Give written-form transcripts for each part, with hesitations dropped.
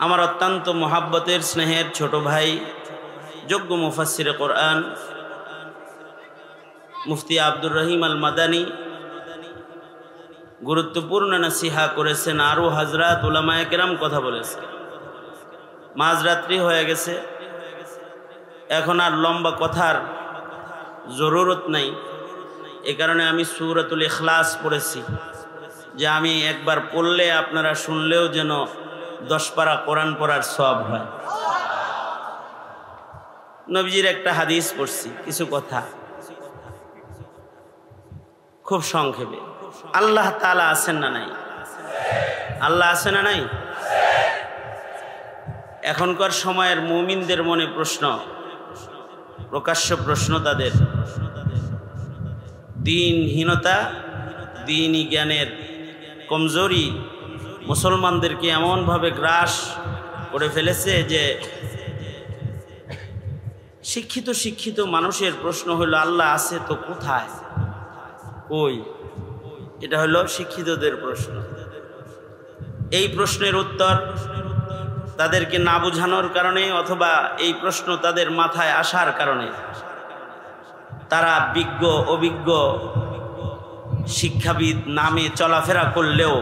আমার অত্যন্ত মোহাব্বতের স্নেহের ছোট ভাই যোগ্য মুফাসসিরে কোরআন মুফতি আব্দুর রহিম আল মাদানী গুরুত্বপূর্ণ নসিহা করেছেন। আরও হযরত উলামায়ে কেরাম কথা বলেছেন। মাঝরাত্রি হয়ে গেছে, এখন আর লম্বা কথার জরুরত নাই। এ কারণে আমি সূরাতুল ইখলাস পড়েছি, যে আমি একবার পড়লে আপনারা শুনলেও যেন 10 পারা কোরআন পড়ার সওয়াব হয়। নবীজির একটা হাদিস পড়ছি, কিছু কথা খুব সংক্ষেপে। আল্লাহ তাআলা আছেন না নাই? আল্লাহ আছেন না নাই? এখনকার সময়ের মুমিনদের মনে প্রশ্ন, প্রকাশ্য প্রশ্ন তাদের, দ্বীনহীনতা, দ্বীনি জ্ঞানের কমজোরি মুসলমানদেরকে এমনভাবে গ্রাস করে ফেলেছে যে শিক্ষিত মানুষের প্রশ্ন হলো আল্লাহ আছে তো কোথায়, কই? এটা হলো শিক্ষিতদের প্রশ্ন। এই প্রশ্নের উত্তর তাদেরকে না বোঝানোর কারণে অথবা এই প্রশ্ন তাদের মাথায় আসার কারণে তারা বিজ্ঞ অভিজ্ঞ শিক্ষাবিদ নামে চলাফেরা করলেও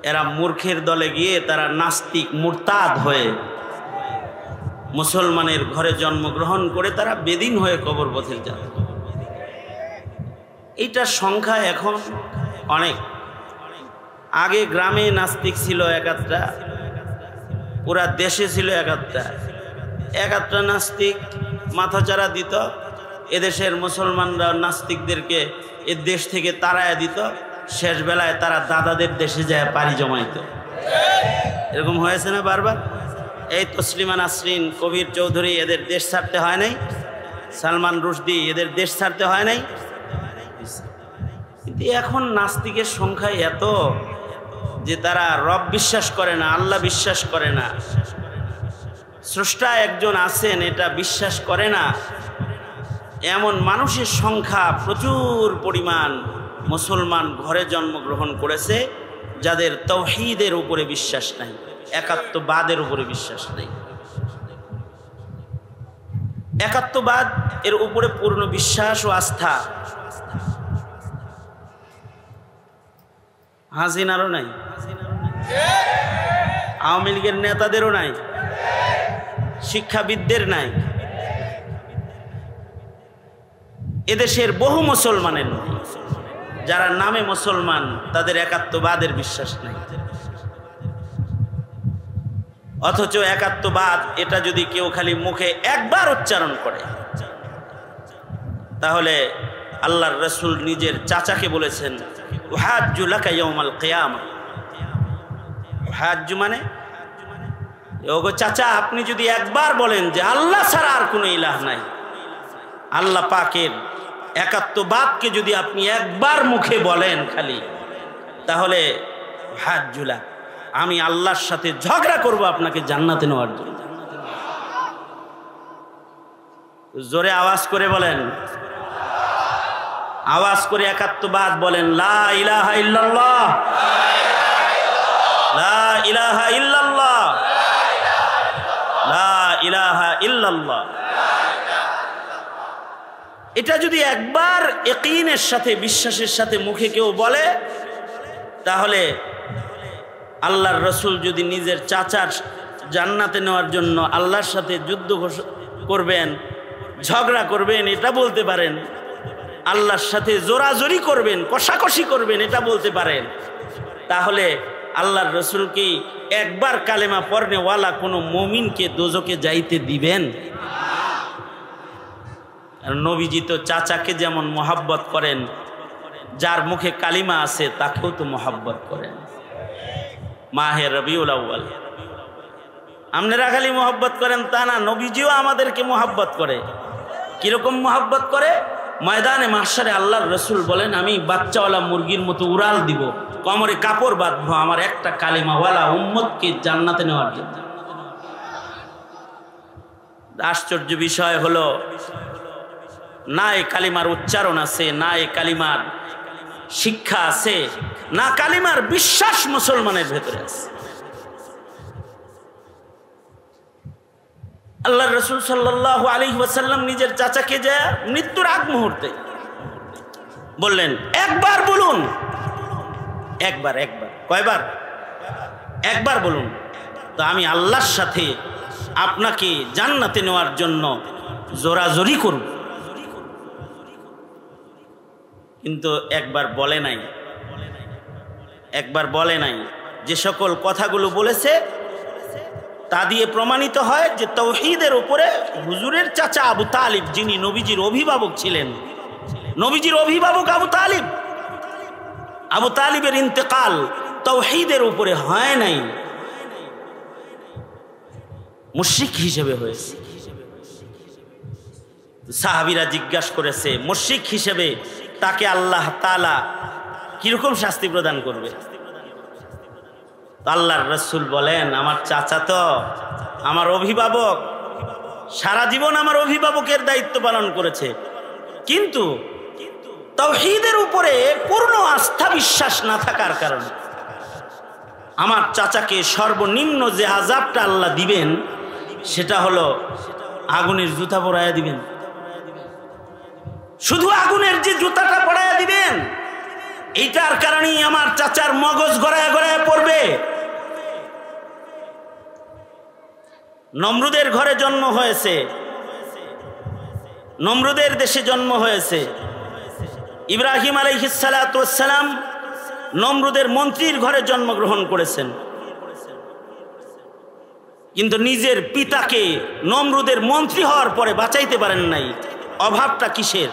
এরা মূর্খের দলে গিয়ে তারা নাস্তিক মুরতাদ হয়ে মুসলমানের ঘরে জন্মগ্রহণ করে তারা বেদিন হয়ে কবর পথে যায়। এইটার সংখ্যা এখন অনেক। আগে গ্রামে নাস্তিক ছিল একাত্রা, পুরা দেশে ছিল একাত্রা নাস্তিক মাথাচাড়া দিত। এদেশের মুসলমানরা নাস্তিকদেরকে এ দেশ থেকে তাড়ায়া দিত, শেষ বেলায় তারা দাদাদের দেশে যায় পাড়ি জমাইত। এরকম হয়েছে না বারবার? এই তসলিমা নাসরিন, কবির চৌধুরী, এদের দেশ ছাড়তে হয় নাই? সালমান রুশদি, এদের দেশ ছাড়তে হয় নাই? কিন্তু এখন নাস্তিকের সংখ্যা এত যে তারা রব বিশ্বাস করে না, আল্লাহ বিশ্বাস করে না, স্রষ্টা একজন আছেন এটা বিশ্বাস করে না। এমন মানুষের সংখ্যা প্রচুর পরিমাণ মুসলমান ঘরে জন্মগ্রহণ করেছে যাদের তাওহীদের উপরে বিশ্বাস নাই, একাত্মবাদের উপরে বিশ্বাস নাই। একাত্মবাদ এর উপরে পূর্ণ বিশ্বাস ও আস্থা হাসিনারও নাই, আওয়ামী লীগের নেতাদেরও নাই, শিক্ষাবিদদের নাই, এদেশের বহু মুসলমানের নাই। যারা নামে মুসলমান তাদের একাত্মবাদের বিশ্বাস নাই। অথচ একাত্মবাদ এটা যদি কেউ খালি মুখে একবার উচ্চারণ করে, তাহলে আল্লাহর রাসূল নিজের চাচাকে বলেছেন, উহাজ্জু লাকা ইয়াউমাল কিয়ামা। উহাজ্জু মানে, ওগো চাচা, আপনি যদি একবার বলেন যে আল্লাহ ছাড়া আর কোনো ইলাহ নাই, আল্লাহ পাকের একাত্মবাদকে যদি আপনি একবার মুখে বলেন খালি, তাহলে উহাজ্জু লাক, আমি আল্লাহর সাথে ঝগড়া করব আপনাকে জান্নাতে নেওয়ার জন্য। জোরে আওয়াজ করে বলেন, আওয়াজ করে একাত্মবাদ বলেন, লা ইলাহা ইল্লাল্লাহ, লা ইলাহা ইল্লাল্লাহ, লা ইলাহা ইল্লাল্লাহ। এটা যদি একবার ইয়াকিনের সাথে, বিশ্বাসের সাথে মুখে কেউ বলে, তাহলে আল্লাহর রাসূল যদি নিজের চাচার জান্নাতে নেওয়ার জন্য আল্লাহর সাথে যুদ্ধ করবেন, ঝগড়া করবেন, এটা বলতে পারেন, আল্লাহর সাথে জোরাজোরি করবেন, কষাকষি করবেন, এটা বলতে পারেন, তাহলে আল্লাহর রাসূল কি একবার কালেমা পড়নেওয়ালা কোনো মুমিনকে দোজখে যাইতে দিবেন? আর নবীজি তো চাচাকে যেমন মহব্বত করেন, যার মুখে কালিমা আছে তাকেও তো মহব্বত করেন। মাহে রবিউল আউয়াল আপনারা খালি মহব্বত করেন তা না, নবীজিও আমাদেরকে মহব্বত করে। কিরকম মহব্বত করে? ময়দানে মাহশারে আল্লাহর রাসূল বলেন, আমি বাচ্চাওয়ালা মুরগির মতো উড়াল দিব, কোমরে কাপড় বাঁধবো আমার একটা কালিমাওয়ালা উম্মতকে জান্নাতে নেওয়ার জন্য। আশ্চর্য বিষয় হলো, না এ কালিমার উচ্চারণ আছে, না এ কালিমার শিক্ষা আছে, না কালিমার বিশ্বাস মুসলমানের ভেতরে আছে। আল্লাহ রসুল সাল্লাল্লাহু আলাইহি ওয়াসাল্লাম নিজের চাচাকে যা মৃত্যুর আগ মুহূর্তে বললেন, একবার বলুন। একবার কয়বার? একবার বলুন, তো আমি আল্লাহর সাথে আপনাকে জান্নাতে নেওয়ার জন্য জোরাজোরি করব। কিন্তু একবার বলে নাই। যে সকল কথাগুলো বলেছে তা দিয়ে প্রমাণিত হয় যে তাওহীদের উপরে হুজুরের চাচা আবু তালিব, যিনি নবীজির অভিভাবক ছিলেন, নবীজির অভিভাবক আবু তালিবের ইন্তেকাল তাওহীদের উপরে হয় নাই, মুশরিক হিসেবে হয়েছে। সাহাবীরা জিজ্ঞাসা করেছে, মুশরিক হিসেবে তাকে আল্লাহ তাআলা কিরকম শাস্তি প্রদান করবে? আল্লাহর রাসূল বলেন, আমার চাচা তো আমার অভিভাবক, সারা জীবন আমার অভিভাবকের দায়িত্ব পালন করেছে, কিন্তু তাওহীদের উপরে পূর্ণ আস্থা বিশ্বাস না থাকার কারণে আমার চাচাকে সর্বনিম্ন যে আযাবটা আল্লাহ দিবেন সেটা হলো আগুনের জুতা পরাইয়া দিবেন। শুধু আগুনের যে জুতাটা পরাইয়া দিবেন, এইটার কারণেই আমার চাচার মগজ গড়ায় গড়ায় পড়বে। নমরুদের ঘরে জন্ম হয়েছে, নমরুদের দেশে জন্ম হয়েছে। ইব্রাহিম আলাইহিস সালাতু ওয়াস সালাম নমরুদের মন্ত্রীর ঘরে জন্মগ্রহণ করেছেন, কিন্তু নিজের পিতাকে নমরুদের মন্ত্রী হওয়ার পরে বাঁচাইতে পারেন নাই। অভাবটা কিসের?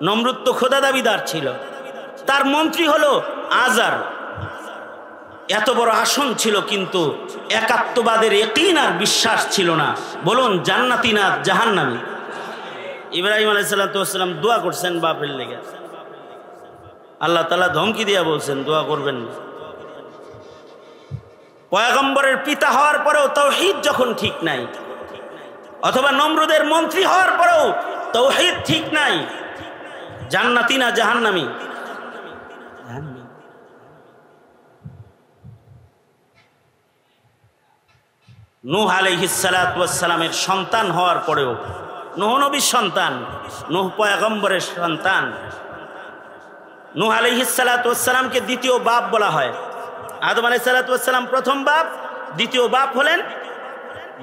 নমরুদ তো খোদা দাবিদার ছিল, তার মন্ত্রী হলো আজার। এত বড় আসন ছিল, কিন্তু একাত্মবাদের ইয়াকিন আর বিশ্বাস ছিল না। বলুন, জান্নাতি না জাহান্নামী? ইব্রাহিম আলাইহিস সালাম দোয়া করছেন বাপের লেগে, আল্লাহ তাআলা ধমকি দিয়া বলছেন দোয়া করবেন না। পয়গম্বরের পিতা হওয়ার পরেও তাওহীদ যখন ঠিক নাই, অথবা নমরুদের মন্ত্রী হওয়ার পরেও তাওহীদ ঠিক নাই, জান্নাতি না জাহান্নামী? নূহ আলাইহিস সালাতু ওয়াস সালামের সন্তান হওয়ার পরেও, নূহ নবীর সন্তান, নূহ পয়গম্বরের সন্তান, নূহ আলাইহিস সালাতু ওয়াস সালামকে দ্বিতীয় বাপ বলা হয়। আদম আলাইহিস সালাতু ওয়াস সালাম প্রথম বাপ, দ্বিতীয় বাপ হলেন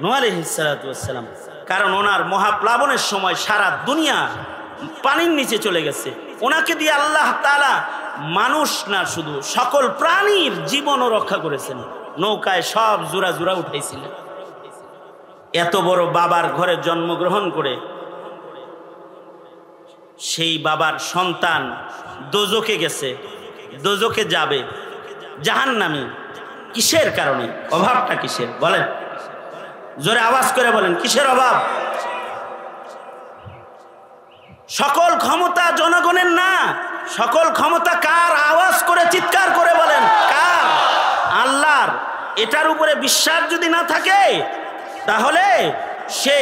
নূহ আলাইহিস সালাতু ওয়াস সালাম। কারণ ওনার মহাপ্লাবনের সময় সারা দুনিয়া পানির নিচে চলে গেছে। ওনাকে দিয়ে আল্লাহ তাআলা মানুষ না, শুধু সকল প্রাণীর জীবনও রক্ষা করেছেন। নৌকায় সব জোড়া জোড়া উঠাইছিলেন। এত বড় বাবার ঘরে জন্মগ্রহণ করে সেই বাবার সন্তান দোজখে গেছে, দোজখে যাবে, জাহান্নামী। কিসের কারণে? অভাবটা কিসের বলেন? জোরে আওয়াজ করে বলেন, কিসের অভাব? সকল ক্ষমতা জনগণের না, সকল ক্ষমতা কার? আওয়াজ করে চিৎকার করে বলেন, কার? আল্লাহর। এটার উপরে বিশ্বাস যদি না থাকে, তাহলে সে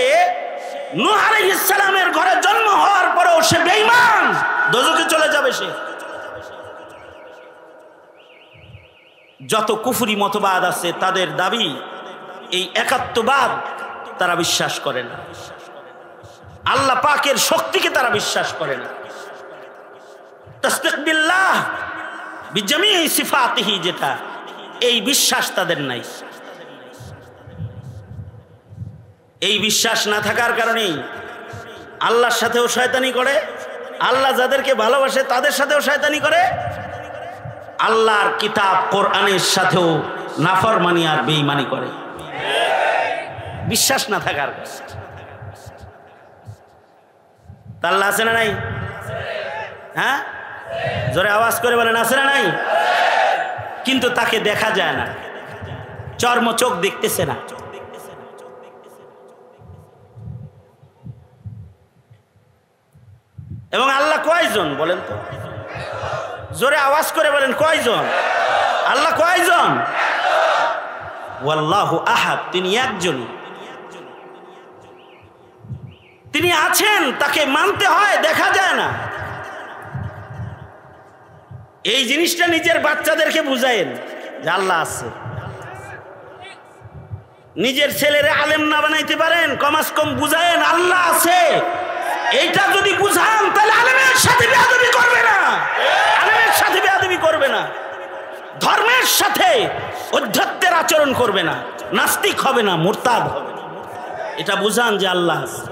নূহ আলাইহিস সালামের ঘরে জন্ম হওয়ার পরেও সে বেঈমান, দোজখে চলে যাবে সে। যত কুফরি মতবাদ আছে তাদের দাবি এই একাত্মবাদ, তারা বিশ্বাস করে না। আল্লাহ পাকের শক্তিকে তারা বিশ্বাস করে না। তাসদিক বিল্লাহ বিজামি সিফাতিহি, যেটা এই বিশ্বাস তাদের নাই। এই বিশ্বাস না থাকার কারণেই আল্লাহর সাথেও শয়তানি করে, আল্লাহ যাদেরকে ভালোবাসে তাদের সাথেও শয়তানি করে, আল্লাহর কিতাব কোরআনের সাথেও নাফরমানি আর বেঈমানি করে। বিশ্বাস না থাকার আল্লাহ আছে না নাই? হ্যাঁ, জোরে আওয়াজ করে বলেন, আছে না নাই? কিন্তু তাকে দেখা যায় না, চর্ম চোখ দেখতেছে না। এবং আল্লাহ কয়জন বলেন তো? জোরে আওয়াজ করে বলেন, কয়জন? আল্লাহ কয়জন? ওয়াল্লাহু আহাদ, তিনি একজনই। তিনি আছেন, তাকে মানতে হয়, দেখা যায় না। এই জিনিসটা নিজের বাচ্চাদেরকে বুঝায়েন যে আল্লাহ আছে। নিজের ছেলেরে আলেম না বানাইতে পারেন, কমাস কম বুঝায়েন আল্লাহ আছে। এইটা যদি বুঝান তাহলে আলেমের সাথে বেয়াদবি করবে না, আলেমের সাথে বেয়াদবি করবে না, ধর্মের সাথে অধ্যত্বের আচরণ করবে না, নাস্তিক হবে না, মুরতাদ হবে না। এটা বুঝান যে আল্লাহ আছে।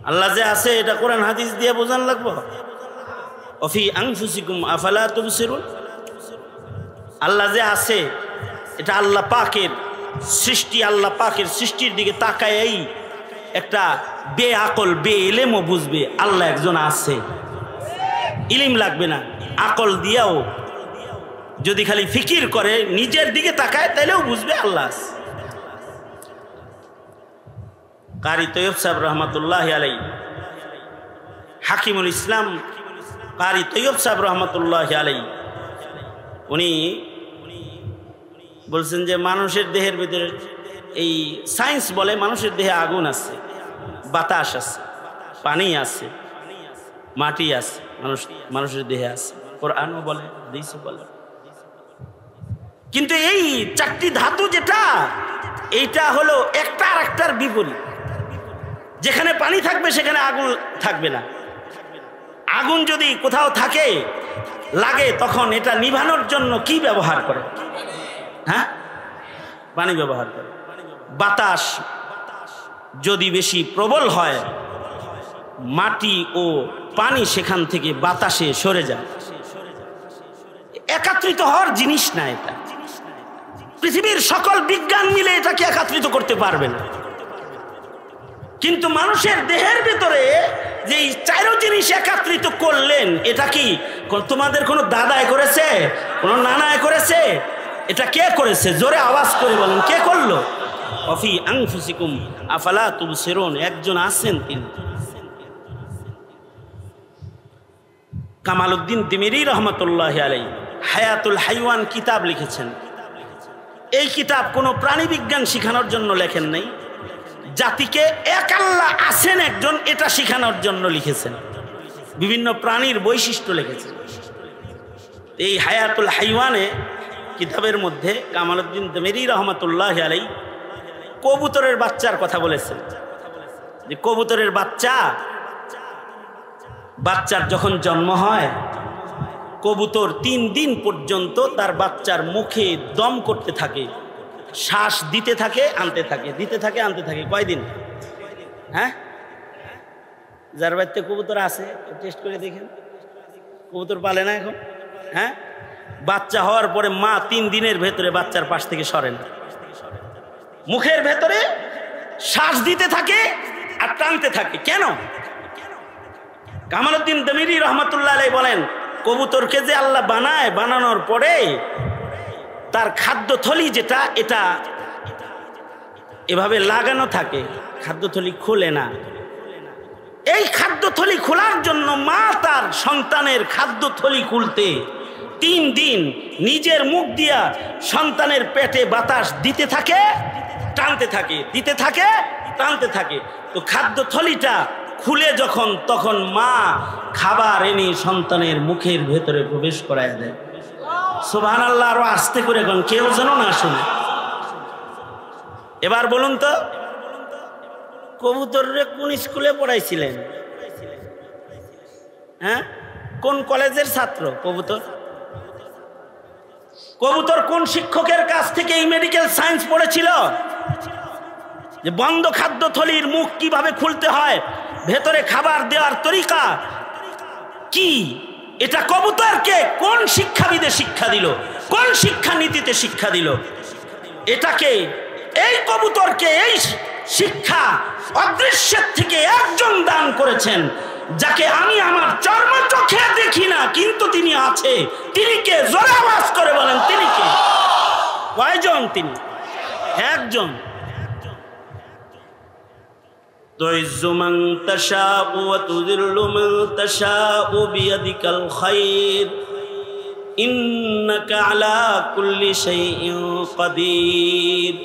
আল্লাহ যে আছে এটা কোরআন হাদিস দিয়ে বোঝান লাগবো। অফি আনফুসিকুম আফালা তুবসিরুন, আল্লাহ যে আছে এটা আল্লাহ পাকের সৃষ্টি, আল্লাহ পাকের সৃষ্টির দিকে তাকায় একটা বে আকল বে ইলেমও বুঝবে আল্লাহ একজন আছে। ইলিম লাগবে না, আকল দিয়াও যদি খালি ফিকির করে নিজের দিকে তাকায় তাইলেও বুঝবে আল্লাহ আছে। কারি তৈয়ব সাহেব রহমতুল্লাহ আলাই, হাকিমুল ইসলাম কারি তৈয়ব সাহেব রহমতুল্লাহ আলাই, উনি বলছেন যে মানুষের দেহের ভিতরে এই সায়েন্স বলে মানুষের দেহে আগুন আছে, বাতাস আছে, পানি আছে, মাটি আছে, মানুষের দেহে আছে, কোরআনও বলে, হাদিসও বলে। কিন্তু এই চারটি ধাতু যেটা, এইটা হলো একটা আর একটার বিপরীত। যেখানে পানি থাকবে সেখানে আগুন থাকবে না। আগুন যদি কোথাও থাকে লাগে তখন এটা নিভানোর জন্য কি ব্যবহার করে? হ্যাঁ, পানি ব্যবহার করে। বাতাস যদি বেশি প্রবল হয় মাটি ও পানি সেখান থেকে বাতাসে সরে যায়। একাত্রিত হওয়ার জিনিস না এটা। পৃথিবীর সকল বিজ্ঞান মিলে এটাকে একাত্রিত করতে পারবে না। কিন্তু মানুষের দেহের ভিতরে যে চারো জিনিস একত্রিত করলেন, এটা কি তোমাদের কোনো দাদায় করেছে, কোনো নানায় করেছে? এটা কে করেছে? জোরে আওয়াজ করে বলেন, কে করলো? অফি আনফুসিকুম আফালা তুবসিরুন, একজন আছেন তিনি। কামালউদ্দিন তিমিরি রহমতুল্লাহ আলাইহি হায়াতুল হাইওয়ান কিতাব লিখেছেন। এই কিতাব কোনো প্রাণী বিজ্ঞান শেখানোর জন্য লেখেন নাই, জাতিকে এক আল্লাহ আছেন একজন এটা শেখানোর জন্য লিখেছেন। বিভিন্ন প্রাণীর বৈশিষ্ট্য লিখেছেন। এই হায়াতুল হাইওয়ানে কিতাবের মধ্যে কামালউদ্দিন তিমিরি রহমতুল্লাহ আলাইহি কবুতরের বাচ্চার কথা বলেছেন। যে কবুতরের বাচ্চার যখন জন্ম হয়, কবুতর 3 দিন পর্যন্ত তার বাচ্চার মুখে দম করতে থাকে, শ্বাস দিতে থাকে আনতে থাকে, দিতে থাকে আনতে থাকে। কয়দিন? হ্যাঁ, যার বাড়িতে কবুতর আছে টেস্ট করে দেখেন, কবুতর পালে না এখন? হ্যাঁ, বাচ্চা হওয়ার পরে মা 3 দিনের ভেতরে বাচ্চার পাশ থেকে সরে না, মুখের ভেতরে শ্বাস দিতে থাকে আর টানতে থাকে। কেন? কামালউদ্দিন তিমিরি রহমতুল্লাহ আলাইহি বলেন, কবুতরকে যে আল্লাহ বানায়, বানানোর পরে তার খাদ্যথলি যেটা, এটা এভাবে লাগানো থাকে, খাদ্যথলি খুলে না। এই খাদ্যথলি খোলার জন্য মা তার সন্তানের খাদ্যথলি খুলতে 3 দিন নিজের মুখ দিয়া সন্তানের পেটে বাতাস দিতে থাকে, টানতে থাকে, দিতে থাকে, টানতে থাকে। তো খাদ্যথলিটা খুলে যখন, তখন মা খাবার এনে সন্তানের মুখের ভেতরে প্রবেশ করায় দেয়। সুবহানাল্লাহ, আরো আস্তে করে কোন, কেউ যেন না শুনে। এবার বলুন তো, কবুতররে কোন স্কুলে পড়াইছিলেন? হ্যাঁ, কোন কলেজের ছাত্র কবুতর? কবুতর কোন শিক্ষকের কাছ থেকে এই মেডিকেল সায়েন্স পড়েছিল? যে বন্ধ খাদ্যথলির মুখ কিভাবে খুলতে হয়, ভেতরে খাবার দেওয়ার তরিকা কি, এটা কবুতরকে কোন শিক্ষাবিদে শিক্ষা দিল, কোন শিক্ষানীতিতে শিক্ষা দিল? এটাকে, এই কবুতরকে এই শিক্ষা অদৃশ্যের থেকে একজন দান করেছেন, যাকে আমি আমার চর্মচোখে দেখি না, কিন্তু তিনি আছে। তিনি কে? জোরে আওয়াজ করে বলেন, তিনি কে? কয়জন তিনি? একজন। তুইজ্জু মান তাশাউ ওয়া তুযিল্লু মান তাশাউ বিয়াদিকাল খায়র ইন্নাকা আলা কুল্লি শাইইন কাদির।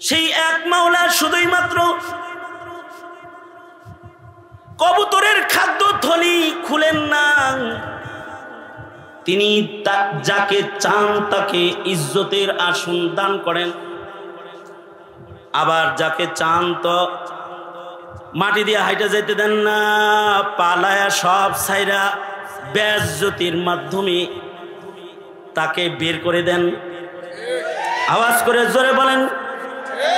সেই এক মাওলা শুধুই মাত্র কবুতরের খাদ্যথলি খুলেন না, তিনি যাকে চান তাকে ইজ্জতের আসন দান করেন, আবার যাকে চান তো মাটি দিয়ে হাইটা যেতে দেন না, পালায়া সব ছাইরা বেইজ্জতির মাধ্যমে তাকে বের করে দেন। আওয়াজ করে জোরে বলেন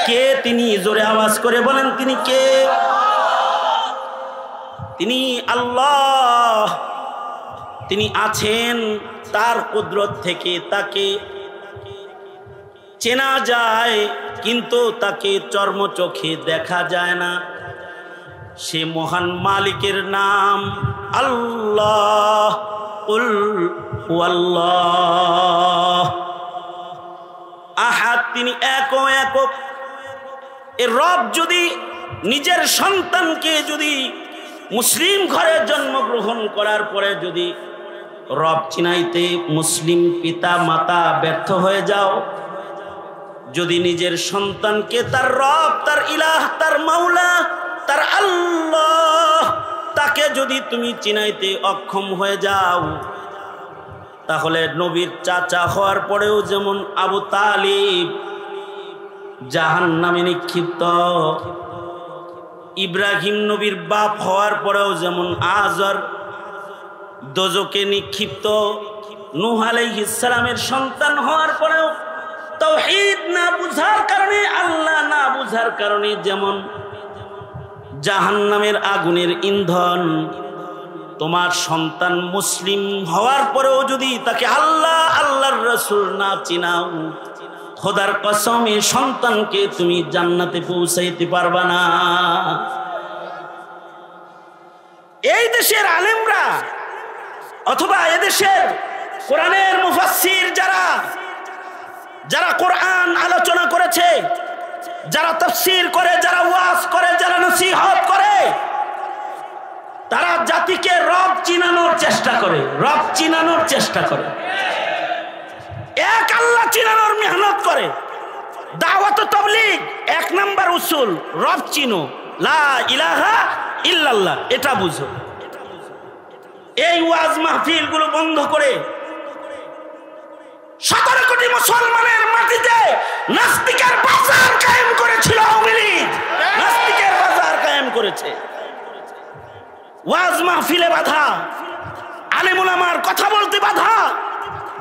কে তিনি? জোরে আওয়াজ করে বলেন তিনি কে? তিনি আল্লাহ। তিনি আছেন, তার কুদরত থেকে তাকে চেনা যায়, কিন্তু তাকে চর্মচোখে দেখা যায় না। সে মহান মালিকের নাম আল্লাহ। কুল হুয়াল্লাহ আহাদ, তিনি একক। এর রব যদি নিজের সন্তানকে যদি মুসলিম ঘরে জন্মগ্রহণ করার পরে যদি রব চিনাইতে মুসলিম পিতা মাতা ব্যর্থ হয়ে যাও, যদি নিজের সন্তানকে তার রব, তার ইলাহ, তার মাওলা, তার আল্লাহ, তাকে যদি তুমি চিনাইতে অক্ষম হয়ে যাও, তাহলে নবীর চাচা হওয়ার পরেও যেমন আবু তালিব জাহান্নামে নিক্ষিপ্ত, ইব্রাহিম নবীর বাপ হওয়ার পরেও যেমন আজর দোজকে নিক্ষিপ্ত, নূহ আলাইহিস সালামের সন্তান হওয়ার পরেও তাওহীদ না বুঝার কারণে, আল্লাহ না বুঝার কারণে যেমন জাহান্নামের আগুনের ইন্ধন। তোমার সন্তান মুসলিম হওয়ার পরেও যদি তাকে আল্লাহ, আল্লাহর রাসূল না চিনাও, খোদার কসমে সন্তানকে তুমি জান্নাতে পৌঁছাইতে পারবা না। এই দেশের আলেমরা অথবা এদেশের কোরআনের মুফাসসির যারা কোরআন আলোচনা করেছে, যারা তাফসীর করে, যারা ওয়াজ করে, যারা নসিহত করে, তারা জাতিকে রব চিনানোর চেষ্টা করে, রব চিনানোর চেষ্টা করে, এক আল্লাহ চিনানোর মেহনত করে। দাওয়াত ও তাবলীগ এক নাম্বার উসুল, রব চিনো, লা ইলাহা ইল্লাল্লাহ, এটা বুঝো। এই ওয়াজ মাহফিল গুলো বন্ধ করে 17 কোটি মুসলমানের মাটিতে নাস্তিকের বাজার কায়েম করেছিল আওয়ামী লীগ, নাস্তিকের বাজার কায়েম করেছে। ওয়াজ মাহফিলে বাধা, আলেম উলামার কথা বলতে বাধা।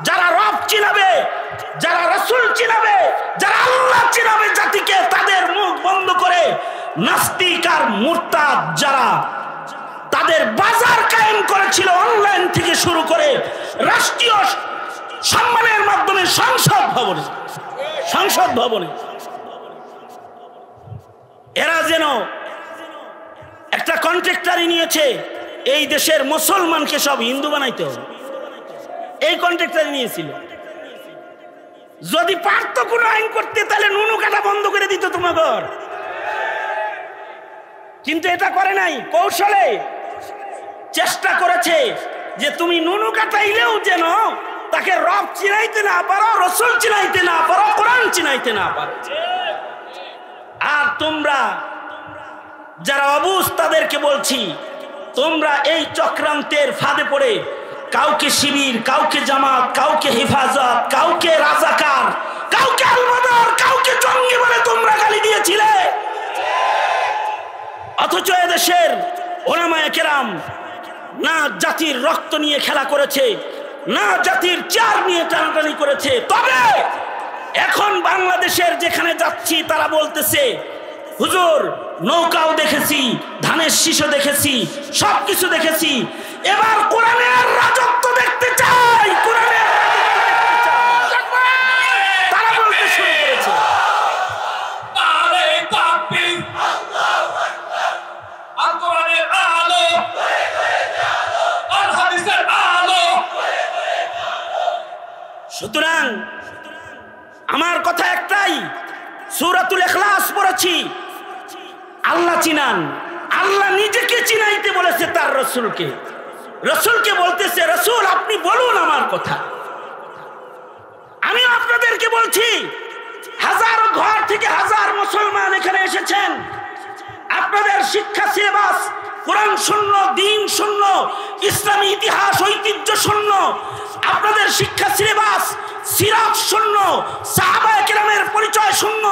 যারা রব চিনাবে, যারা রাসূল চিনাবে, যারা আল্লাহ চিনাবে জাতিকে, তাদের মুখ বন্ধ করে নাস্তিক আর মুরতাদ যারা তাদের বাজার কায়েম করেছিল, অনলাইন থেকে শুরু করে রাষ্ট্রীয় সম্মানের মাধ্যমে সংসদ ভবনে এরা যেন একটা কন্ট্রাক্টরি নিয়েছে, এই দেশের মুসলমানকে সব হিন্দু বানাইতে হবে, এই কন্ট্রাক্টরি নিয়েছিল। যদি পারত কোনো আইন করতে, তাহলে নুনু কাটা বন্ধ করে দিত তোমাদের, কিন্তু এটা করে নাই। কৌশলে চেষ্টা করেছে যে তুমি নুনু কাটাইলেও যেন তাকে রব চিনাইতে না পারো, রাসূল চিনাইতে না পারো, কোরআন চিনাইতে না পারো। আর তোমরা যারা অবুঝ তাদেরকে বলছি, তোমরা এই চক্রান্তের ফাঁদে পড়ে কাউকে শিবির, কাউকে জামাত, কাউকে হেফাজত, কাউকে রাজাকার, কাউকে আলবদর, কাউকে জঙ্গি বলে তোমরা গালি দিয়েছিলে। অথচ এদেশের উলামায়ে কেরাম না জাতির রক্ত নিয়ে খেলা করেছে, না জাতির চার নিয়ে টানাটানি করেছে। তবে এখন বাংলাদেশের যেখানে যাচ্ছি তারা বলতেছে, হুজুর নৌকাও দেখেছি, ধানের শীষও দেখেছি, সবকিছু দেখেছি, এবার কোরআনের রাজত্ব দেখতে চাই, কোরআনের তারা বলতে শুরু করেছে। সুতরাং আমার কথা একটাই, সূরাতুল ইখলাস পড়েছি, আল্লাহ চিনান। আল্লাহ নিজেকে চিনাইতে বলেছে তার রাসূলকে, রাসূলকে বলতেছে, রাসূল আপনি বলুন আমার কথা। আমি আপনাদেরকে বলছি, হাজারো ঘর থেকে হাজার মুসলমান এখানে এসেছেন, আপনাদের শিক্ষা সিলেবাস কোরআন শূন্য, দ্বীন শূন্য, ইসলামী ইতিহাস ঐতিহ্য শূন্য, আপনাদের শিক্ষা সিলেবাস সিরাত শূন্য, সাহাবায়ে কেরামের পরিচয় শূন্য,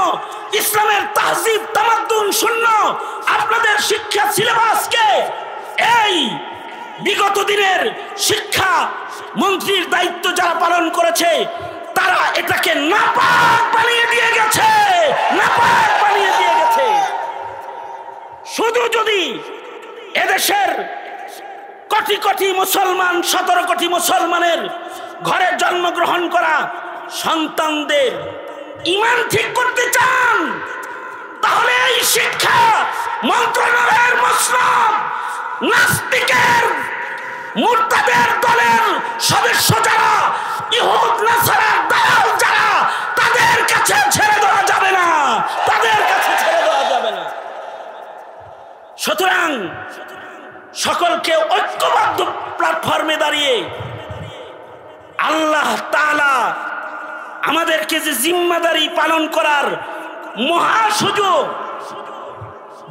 ইসলামের তাহজিব তামাদ্দুন শূন্য। আপনাদের শিক্ষা সিলেবাসকে এই বিগত দিনের শিক্ষা মন্ত্রীর দায়িত্ব যারা পালন করেছে তারা এটাকে নাপাক বানিয়ে দিয়ে গেছে, নাপাক বানিয়ে দিয়ে গেছে। শুধু যদি এদেশের কোটি কোটি মুসলমান, 17 কোটি মুসলমানের ঘরে জন্মগ্রহণ করা সন্তানদের ঈমান ঠিক করতে চান, তাহলে এই শিক্ষা মন্ত্রণালয়ের মসনদ নাস্তিকের মুরতাদের দলের সদস্য যারা, ইহুদ নাসারার দালাল যারা, তাদের কাছে ছেড়ে দেওয়া যাবে না, তাদের কাছে ছেড়ে দেওয়া যাবে না। সুতরাং সকলকে ঐক্যবদ্ধ প্ল্যাটফর্মে দাঁড়িয়ে আল্লাহ তাআলা আমাদেরকে যে জিম্মাদারি পালন করার মহা সুযোগ,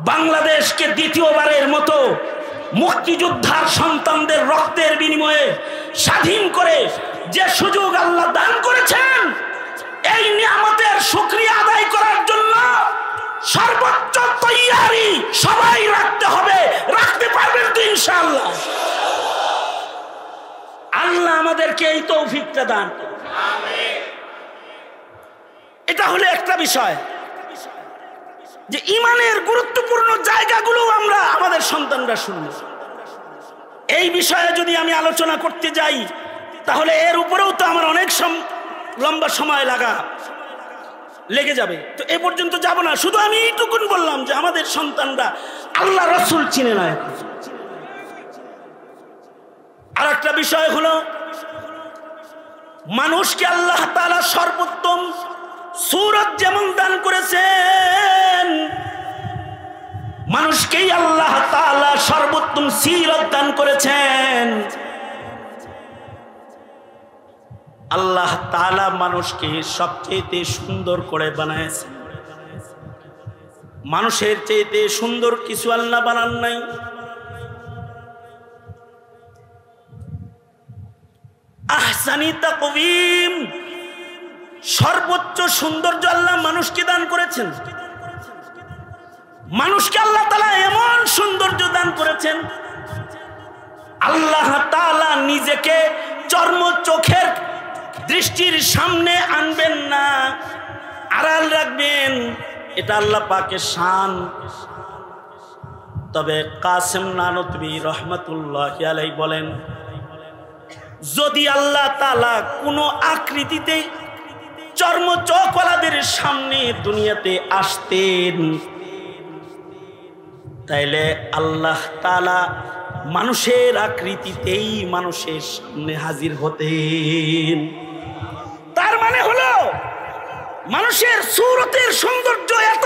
বাংলাদেশকে দ্বিতীয়বারের মতো মুক্তিযোদ্ধার সন্তানদের রক্তের বিনিময়ে স্বাধীন করে যে সুযোগ আল্লাহ দান করেছেন, এই নিয়ামতের শুকরিয়া আদায় করার জন্য সর্বোচ্চ তৈয়ারি সবাই রাখতে হবে। রাখতে পারবেন তো ইনশাআল্লাহ? আল্লাহ আমাদেরকে এই তৌফিকটা দান করুন। এটা হলো একটা বিষয় যে ইমানের গুরুত্বপূর্ণ জায়গাগুলো আমরা আমাদের সন্তানরা শুনব। এই বিষয়ে যদি আমি আলোচনা করতে যাই তাহলে এর উপরেও তো আমার অনেক লম্বা সময় লেগে যাবে। তো এ পর্যন্ত যাব না, শুধু আমি এইটুকুন বললাম যে আমাদের সন্তানরা আল্লাহ রাসূল চিনে না। আর একটা বিষয় হলো, মানুষকে আল্লাহ তাআলা সর্বোত্তম সূরত যেমন দান করেছেন, মানুষকেই আল্লাহ তাআলা সর্বোত্তম সিরত দান করেছেন। আল্লাহ তাআলা মানুষকে সবচেয়ে সুন্দর করে বানাইছেন। মানুষের চেয়ে সুন্দর কিছু আল্লাহ বানান নাই। আহসানি তাকওয়িম, সর্বোচ্চ সৌন্দর্য আল্লাহ মানুষকে দান করেছেন। মানুষকে আল্লাহ তাআলা এমন সৌন্দর্য দান করেছেন, আল্লাহ তাআলা নিজেকে চর্ম চোখের দৃষ্টির সামনে আনবেন না, আড়াল রাখবেন। এটা আল্লাহ পাকের শান। তবে কাসেম নানতবী রহমাতুল্লাহি আলাইহি বলেন, যদি আল্লাহ তাআলা কোনো আকৃতিতে চর্ম চোখওয়ালাদের সামনে দুনিয়াতে আসতেন, তাইলে আল্লাহ তাআলা মানুষের আকৃতিতেই মানুষের সামনে হাজির হতেন। তার মানে হলো মানুষের সূরতের সৌন্দর্য এত,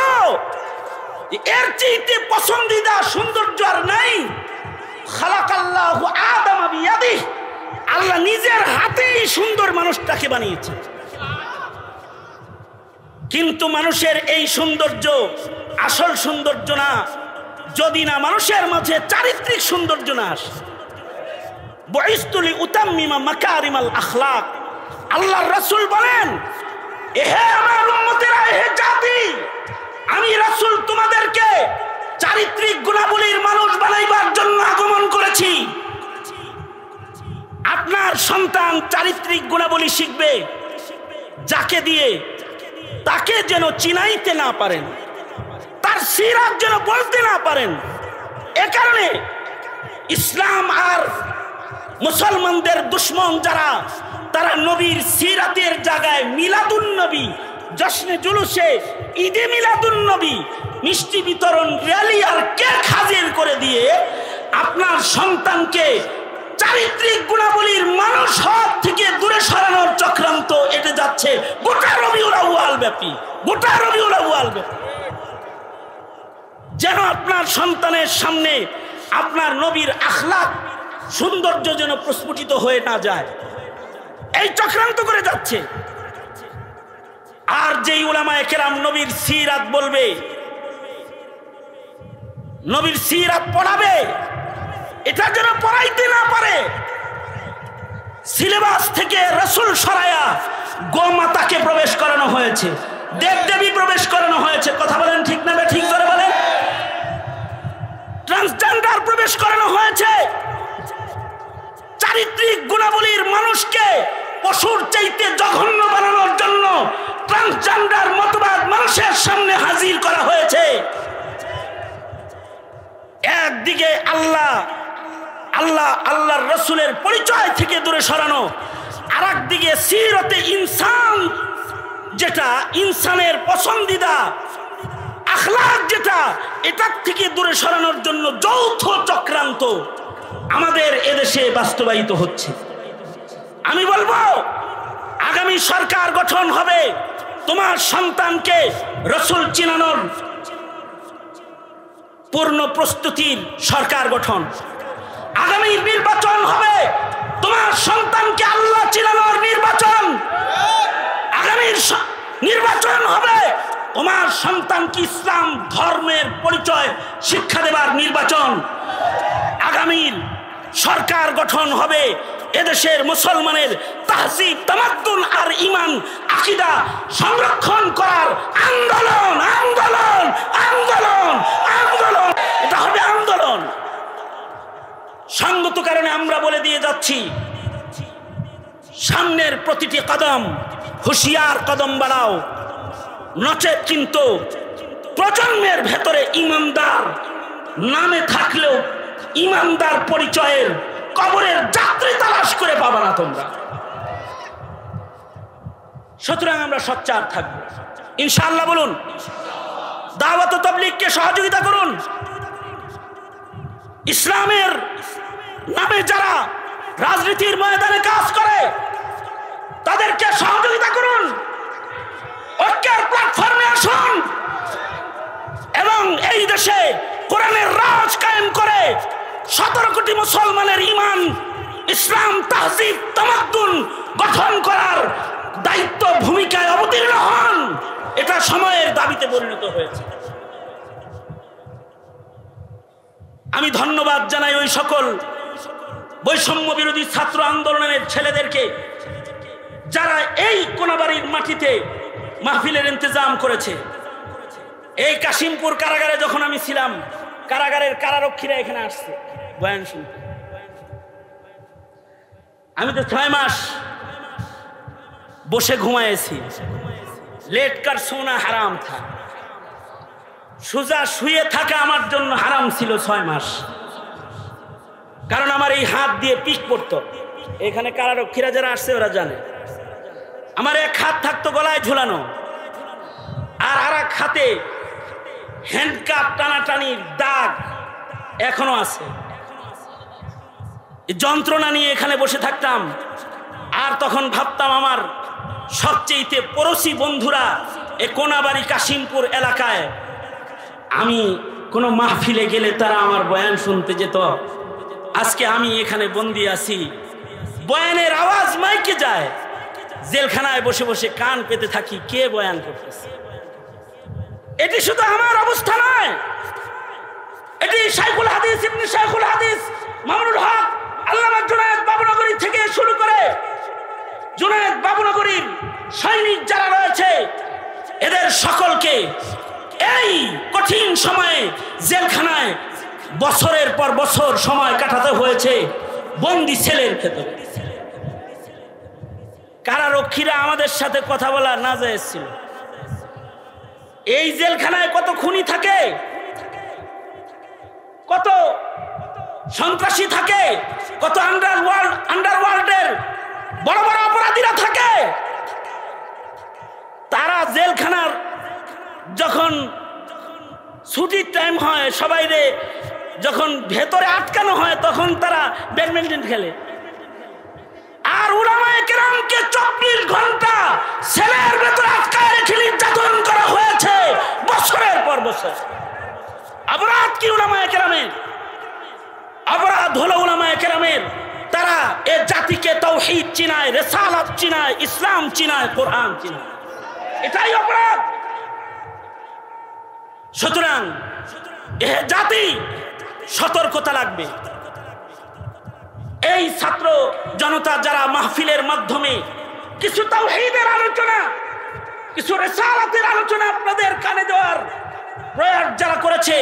এর চেয়ে পছন্দিদা সৌন্দর্য আর নাই। খালাকাল্লাহু আদামা বিয়াদিহি, আল্লাহ নিজের হাতেই সুন্দর মানুষটাকে বানিয়েছেন। কিন্তু মানুষের এই সৌন্দর্য আসল সৌন্দর্য না, যদি না মানুষের মাঝে চারিত্রিক সৌন্দর্য না আসে। বুইসতু লিউতাম্মিমা মাকারিমাল আখলাক, আল্লাহর রাসূল বলেন, হে আমার উম্মতেরা, হে জাতি, আমি রাসূল তোমাদেরকে চারিত্রিক গুণাবলীর মানুষ বানাইবার জন্য আগমন করেছি। আপনার সন্তান চারিত্রিক গুণাবলী শিখবে, যাকে দিয়ে তাকে যেন চিনাইতে না পারেন, তার সিরাত যেন বলতে না পারেন। এ কারণে ইসলাম আর মুসলমানদের দুশ্মন যারা, তারা নবীর সিরাতের জায়গায় মিলাদুন নবী, জশ্নে জুলুসে ঈদে মিলাদুন নবী, মিষ্টি বিতরণ, র্যালি আর কেক হাজির করে দিয়ে আপনার সন্তানকে চারিত্রিক গুণাবলীর মানুষ হওয়ার থেকে দূরে সরানোর চক্রান্ত এটে যাচ্ছে গোটা রবিউল আউয়াল ব্যাপী, গোটা রবিউল আউয়াল ব্যাপী। যেন আপনার সন্তানের সামনে আপনার নবীর আখলাক সৌন্দর্য যেন প্রস্ফুটিত হয়ে না যায়, এই চক্রান্ত করে যাচ্ছে। আর যেই উলামায়ে কেরাম নবীর সিরাত বলবে, নবীর সিরাত পড়াবে, এটা যেন পড়াইতে না পারে। সিলেবাস থেকে রাসূল সরায়া গোমাতাকে প্রবেশ করানো হয়েছে, দেবদেবী প্রবেশ করানো হয়েছে। কথা বলেন ঠিক না ঠিক করে বলেন। ট্রান্সজেন্ডার প্রবেশ করানো হয়েছে। চারিত্রিক গুণাবলীর মানুষকে পশুর চাইতে জঘন্য বানানোর জন্য ট্রান্সজেন্ডার মতবাদ মানুষের সামনে হাজির করা হয়েছে। একদিকে আল্লাহর রাসূলের পরিচয় থেকে দূরে সরানো, আর একদিকে সিরতে ইনসান, যেটা ইনসানের পছন্দিদা আখলাক, যেটা এটার থেকে দূরে সরানোর জন্য যৌথ চক্রান্ত আমাদের এদেশে বাস্তবায়িত হচ্ছে। আমি বলবো, আগামী সরকার গঠন হবে, তোমার সন্তানকে রাসূল চিনানোর পূর্ণ প্রস্তুতির সরকার গঠন। আগামী নির্বাচন হবে, তোমার সন্তানকে আল্লাহ চিনানোর নির্বাচন। আগামী নির্বাচন হবে, তোমার সন্তানকে ইসলাম ধর্মের পরিচয় শিক্ষা দেবার নির্বাচন। আগামী সরকার গঠন হবে এদেশের মুসলমানের তাহজিব, তামাদ্দুন আর ঈমান আকীদা সংরক্ষণ করার আন্দোলন। আন্দোলন আন্দোলন আন্দোলন, এটা হবে আন্দোলন। সঙ্গত কারণে আমরা বলে দিয়ে যাচ্ছি, সামনের প্রতিটি কদম হুঁশিয়ার কদম বাড়াও, নচেত কিন্তু প্রজন্মের ভেতরে ইমানদার নামে থাকলেও ইমানদার পরিচয়ের কবরের যাত্রী তালাশ করে পাবা না তোমরা। সুতরাং আমরা সোচ্চার থাকবো ইনশাআল্লাহ। বলুন, দাওয়াত ও তাবলীগকে সহযোগিতা করুন। ইসলামের নামে যারা রাজনীতির ময়দানে কাজ করে তাদেরকে সহযোগিতা করুন। ঐক্যের প্ল্যাটফর্মে আসুন এবং এই দেশে কোরআনের রাজ কায়েম করে 17 কোটি মুসলমানের ঈমান, ইসলাম, তাহজিব, তামাদ্দুন গঠন করার দায়িত্ব ভূমিকায় অবতীর্ণ হন। এটা সময়ের দাবিতে পরিণত হয়েছে। আমি ধন্যবাদ জানাই ওই সকল বৈষম্য বিরোধী ছাত্র আন্দোলনের ছেলেদেরকে যারা এই কোনাবাড়ির মাটিতে মাহফিলের ইন্তজাম করেছে। এই কাশিমপুর কারাগারে যখন আমি ছিলাম, কারাগারের কারারক্ষীরা এখানে আসছে বয়ান শুনতে। আমি তো 6 মাস বসে ঘুমাইছি। লেট কার সোনা হারাম থা, সোজা শুয়ে থাকা আমার জন্য হারাম ছিল 6 মাস। কারণ আমার এই হাত দিয়ে পিক পড়তো। এখানে কারারক্ষীরা যারা আসছে ওরা জানে, আমার এক হাত থাকতো গলায় ঝুলানো, আর এক হাতে হ্যান্ডকাপ টানাটানির দাগ এখনো আছে। যন্ত্রণা নিয়ে এখানে বসে থাকতাম। আর তখন ভাবতাম আমার সবচেয়ে পড়োশি বন্ধুরা এ কোনাবাড়ি কাশিমপুর এলাকায়, আমি কোনো মাহফিলে গেলে তারা আমার বয়ান শুনতে যেত। আজকে আমি এখানে বন্দি আছি, বয়ানের আওয়াজ মাইকে যায়, জেলখানায় বসে বসে কান পেতে থাকি কে বয়ান করতেছে। এটি শুধু আমার অবস্থা নয়, এটি শাইখুল হাদিস ইবনে শাইখুল হাদিস মামুনুল হক আল্লামা জুনায়েদ বাবুনগরী থেকে শুরু করে জুনায়েদ বাবুনগরীর সৈনিক যারা রয়েছে, এদের সকলকে এই কঠিন সময়ে জেলখানায় বছরের পর বছর সময় কাটাতে হয়েছে বন্দি সেলের ভেতরে। কারারক্ষীরা আমাদের সাথে কথা বলা নাজায়েজ ছিল। এই জেলখানায় কত খুনি থাকে, কত সন্ত্রাসী থাকে, কত আন্ডারওয়ার্ল্ডের বড় বড় অপরাধীরা থাকে। তারা জেলখানার যখন ছুটির টাইম হয়, সবাই যখন ভেতরে আটকানো হয়, তখন তারা ব্যাডমিন্টন খেলে। আর উলামায়ে কেরামকে 24 ঘন্টা সেলের ভেতরে আটকায় রেখে নির্যাতন করা হয়েছে বছরের পর বছর। অপরাধ কি উলামায়ে কেরামের? অপরাধ হলো উলামায়ে কেরামের, তারা এ জাতিকে তাওহীদ চিনায়, রিসালাত চিনায়, ইসলাম চিনায়, কোরআন চিনায়। এটাই অপরাধ। সুতরাং এ জাতি সতর্কতা লাগবে। এই ছাত্র জনতা যারা মাহফিলের মাধ্যমে কিছু তাওহীদের আলোচনা, কিছু রিসালাতের আলোচনা আপনাদের কানে দেওয়ার প্রয়াস যারা করেছে,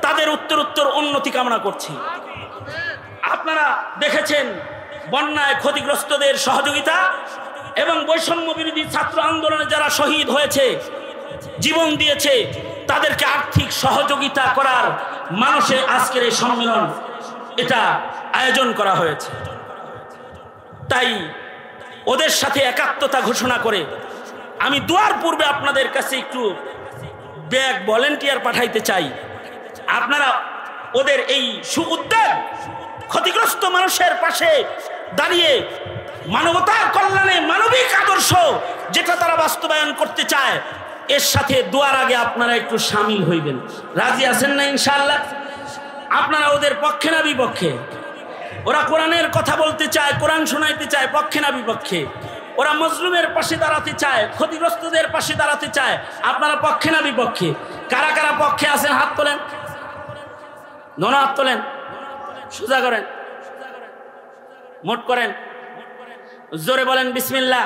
তাদের উত্তরোত্তর উন্নতি কামনা করছি। আপনারা দেখেছেন বন্যায় ক্ষতিগ্রস্তদের সহযোগিতা এবং বৈষম্য বিরোধী ছাত্র আন্দোলনে যারা শহীদ হয়েছে, জীবন দিয়েছে, তাদেরকে আর্থিক সহযোগিতা করার মানুষে আজকের এই সম্মেলন এটা আয়োজন করা হয়েছে। তাই ওদের সাথে একাত্মতা ঘোষণা করে আমি দুয়ার পূর্বে আপনাদের কাছে একটু ব্যাগ ভলেন্টিয়ার পাঠাইতে চাই। আপনারা ওদের এই সুউদ্যোগ, ক্ষতিগ্রস্ত মানুষের পাশে দাঁড়িয়ে মানবতার কল্যাণে মানবিক আদর্শ যেটা তারা বাস্তবায়ন করতে চায়, এর সাথে দুয়ার আগে আপনারা একটু শামিল হইবেন। রাজি আছেন না ইনশাআল্লাহ? আপনারা ওদের পক্ষে না বিপক্ষে? ওরা কোরআনের কথা বলতে চায়, কোরআন শোনাইতে চায়, পক্ষে না বিপক্ষে? ওরা মজলুমের পাশে দাঁড়াতে চায়, ক্ষতিগ্রস্তদের পাশে দাঁড়াতে চায়, আপনারা পক্ষে না বিপক্ষে? কারা কারা পক্ষে আছেন হাত তোলেন, নোনা হাত তোলেন, সোজা করেন, মোট করেন, জোরে বলেন বিসমিল্লাহ।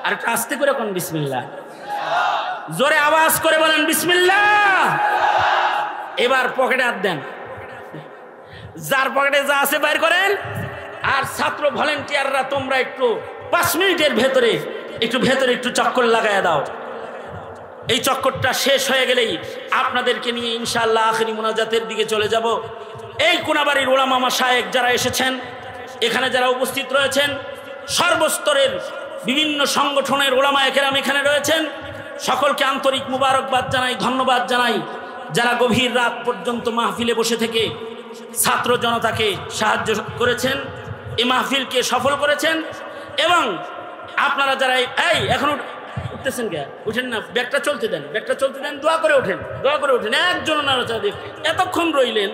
আর একটু আস্তে করে কোন বিসমিল্লাহ, জোরে আওয়াজ করে বলেন বিসমিল্লাহ। এবার পকেটে হাত দেন, যার পকেটে যা আছে বাইর করেন। আর ছাত্র ভলেন্টিয়াররা তোমরা একটু 5 মিনিটের ভেতরে একটু চক্কর লাগায় দাও। এই চক্করটা শেষ হয়ে গেলেই আপনাদেরকে নিয়ে ইনশাআল্লাহ আখেরি মুনাজাতের দিকে চলে যাব। এই কোনাবাড়ির ওলামা মাশায়েখ যারা এসেছেন, এখানে যারা উপস্থিত রয়েছেন, সর্বস্তরের বিভিন্ন সংগঠনের ওলামায়ে কেরাম এখানে রয়েছেন, সকলকে আন্তরিক মুবারকবাদ জানাই, ধন্যবাদ জানাই। যারা গভীর রাত পর্যন্ত মাহফিলে বসে থেকে ছাত্র জনতাকে সাহায্য করেছেন, এই মাহফিলকে সফল করেছেন। এবং আপনারা যারা এই এখন উঠতেছেন কে, উঠেন না, ব্যাগটা চলতে দেন, দোয়া করে ওঠেন, একজন নাড়াচাড়া দিয়ে এতক্ষণ রইলেন।